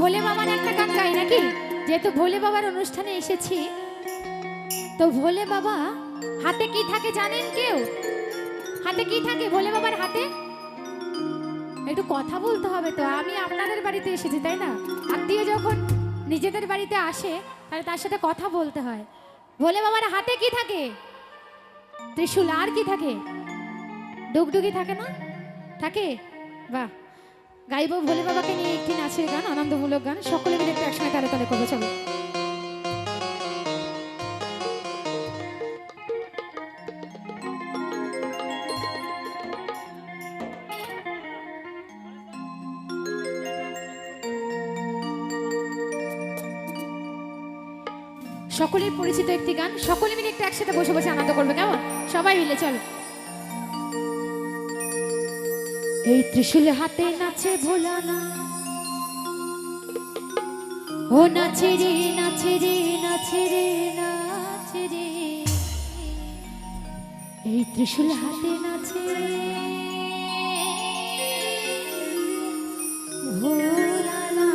ভোলে বাবার একটা গান গাই নাকি? যেহেতু ভোলে বাবার অনুষ্ঠানে এসেছি, তো ভোলে বাবা হাতে কি থাকে জানেন কেউ? হাতে কি থাকে ভোলে বাবার হাতে? একটু কথা বলতে হবে তো, আমি আপনাদের বাড়িতে এসেছি তাই না? আত্মীয় যখন নিজেদের বাড়িতে আসে তাহলে তার সাথে কথা বলতে হয়। ভোলে বাবার হাতে কি থাকে? ত্রিশূল। আর কি থাকে? ডুগডুগি থাকে না? থাকে? বাহ, গাইব ভোলে বাবাকে নিয়ে একটি নাচের গান, আনন্দমূলক গান, সকলে মিলে একটু একসঙ্গে তালে তালে করবো। চলো। সকলের পরিচিত একটি গান, সকলে মিলে একটু একসাথে বসে বসে আনন্দ করবে, কেমন? সবাই মিলে চলো। এই ত্রিশূল হাতে নাচে ভোলানা, ও নাচে রে নাচে রে নাচে রে নাচে রে, এই ত্রিশূল হাতে নাচে ভোলানা।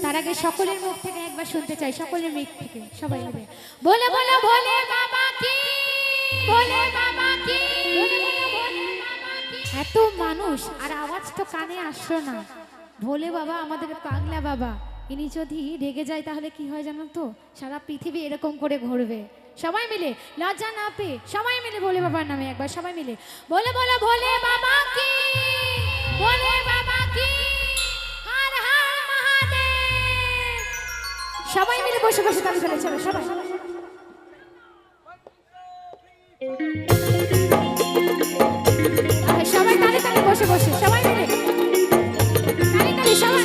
তার আগে সকলের মুখ থেকে একবার শুনতে চাই, সকলের মুখ থেকে সবাই মিলে বলে বলো ভোলে বাবা কি, ভোলে বাবা কি। এত মানুষ আর আওয়াজ তো কানে আসলো না। ভোলে বাবা আমাদের পাগলা বাবা, ইনি যদি রেগে যায় তাহলে কি হয় জানো তো? সারা পৃথিবী এরকম করে ঘুরবে। সবাই মিলে লজ্জা না পেয়ে সবাই মিলে ভোলে বাবার নামে একবার সবাই মিলে বলে বলো ভোলে বাবা কি, ভোলে বাবা কি, হর হর মহাদেব। সবাই মিলে বসে বসে তালে তালে চলো সবাই। সবাই তালে তালে বসে বসে সবাই মিলে তালে তালে সবাই।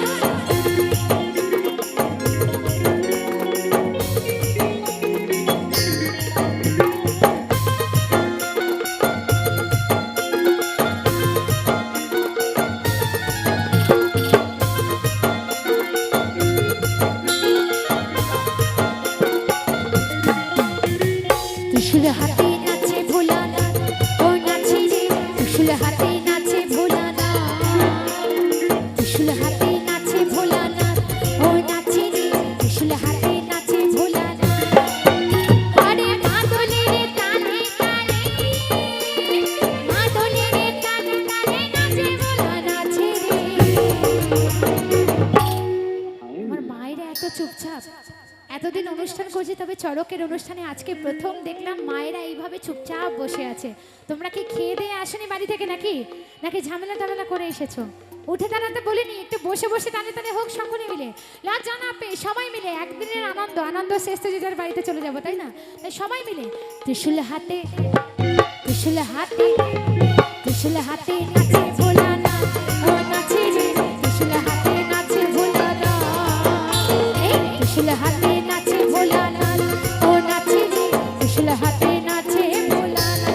ত্রিশূল হাতে নাচে ভোলানা, ও নাচে রে ত্রিশূল হাতে নাচে ভোলানা, ত্রিশূল হাতে নাচে ভোলানা, ও নাচে রে ত্রিশূল হাতে নাচে ভোলানা। আরে মাদলে রে তানে তানে, মাদলে রে তানে তানে নাচে ভোলা নাচে রে। আমার মায়েরা এত চুপচাপ, এতদিন অনুষ্ঠান করছি তবে চড়কের অনুষ্ঠানে আজকে প্রথম দেখলাম মায়েরা এইভাবে চুপচাপ বসে আছে। তোমরা কি খেয়ে দিয়ে আসনি বাড়ি থেকে নাকি? নাকি ঝামেলা টামেলা করে এসেছো? উঠে দাঁড়াতে বলিনি, একটু বসে বসে টানে টানে হোক সকলে মিলে, লজ্জা না পেয়ে সবাই মিলে। একদিনের আনন্দ, আনন্দ শেষ তো যে যার বাড়িতে চলে যাবো তাই না? তাই সবাই মিলে ত্রিশূল হাতে, ত্রিশূল হাতে, ত্রিশূল হাতে নাচে ভোলানা, ও নাচে রে ত্রিশূল হাতে নাচে ভোলানা, এই ত্রিশূল হাতে নাচে ভোলানা, ও নাচে রে ত্রিশূল হাতে নাচে ভোলানা।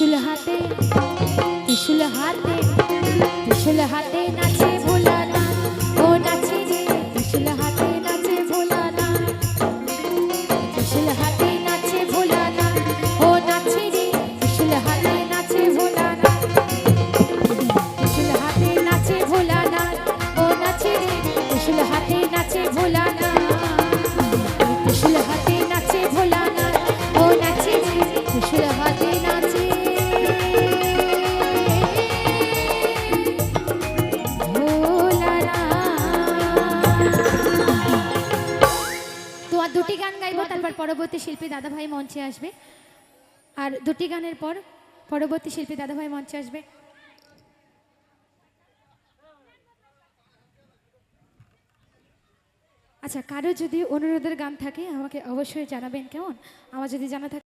ত্রিশূল হাতে ত্রিশূল হাতে ত্রিশূল হাতে নাচে ভোলানাথ ও নাচে রে ত্রিশূল হাতে নাচে ভোলানাথ ত্রিশূল হাতে নাচে ভোলানাথ ও নাচে রে ত্রিশূল হাতে নাচে ভোলানাথ ত্রিশূল হাতে নাচে ভোলানাথ ও নাচে রে ত্রিশূল হাতে নাচে ভোলানাথ ত্রিশূল হাতে নাচে ভোলানাথ ও নাচে রে ত্রিশূল হাতে নাচে দুটি গান গাইবো, তারপর পরবর্তী শিল্পী দাদাভাই মঞ্চে আসবে। আর দুটি গানের পর পরবর্তী শিল্পী দাদাভাই মঞ্চে আসবে। আচ্ছা, কারো যদি অনুরোধের গান থাকে আমাকে অবশ্যই জানাবেন, কেমন? আমার যদি জানা থাকে